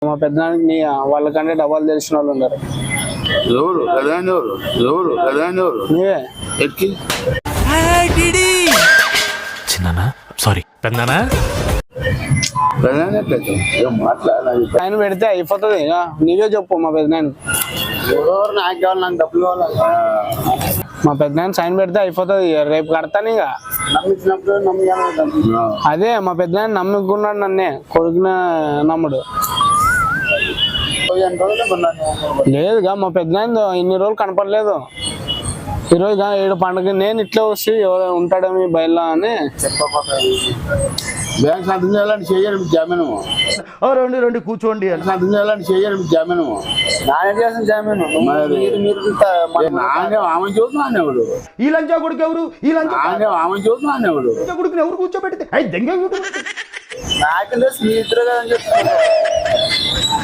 మా పెద్దనానికి నీ వాళ్ళకంటే డబ్బాలు తెలిసిన వాళ్ళు ఉన్నారు. ఎవరు పెదాన్ని ఎవరు నీవే ఎక్కి చిన్నానా సారీ పెద్దనానా పెదాన్ని ఏం మాట్లాడాలి ఆయన పెడితే అయిపోతుంది. ఇక నీవే చెప్పు మా పెద్దనాయన. ఎవరు నాకు కావాలి, నాకు డబ్బులు కావాలి. మా పెద్దనాయన సైన్ పెడితే అయిపోతుంది. రేపు కడతాను ఇక. నమ్మించినప్పుడు నమ్మి అదే మా పెద్దనాయన నమ్ముకున్నాడు నన్నే, కొడుకున నమ్ముడు లేదుగా. మా పెద్దనాయన ఇన్ని రోజులు కనపడలేదు. ఈరోజు 7 పండుగ నేను ఇట్లా వస్తే ఎవరు ఉంటాడో మీ బయలులా అని బ్యాంక్ సంతకం చేయాలని చేయాలి జామీను. రండి కూర్చోండి. సంతకం చేయాలని చేయాలి జామీను. నాయన చేసిన జామీను ఆమె చూస్తున్నాను ఎవడు ఈ లంచా కొడుకు ఎవరు? ఈ లంచా ఆమె చూస్తున్నాను ఎవడు కొడుకుని ఎవరు కూర్చోబెడితే దెంగ నాకు స్నేహితుడు అని చెప్తాను.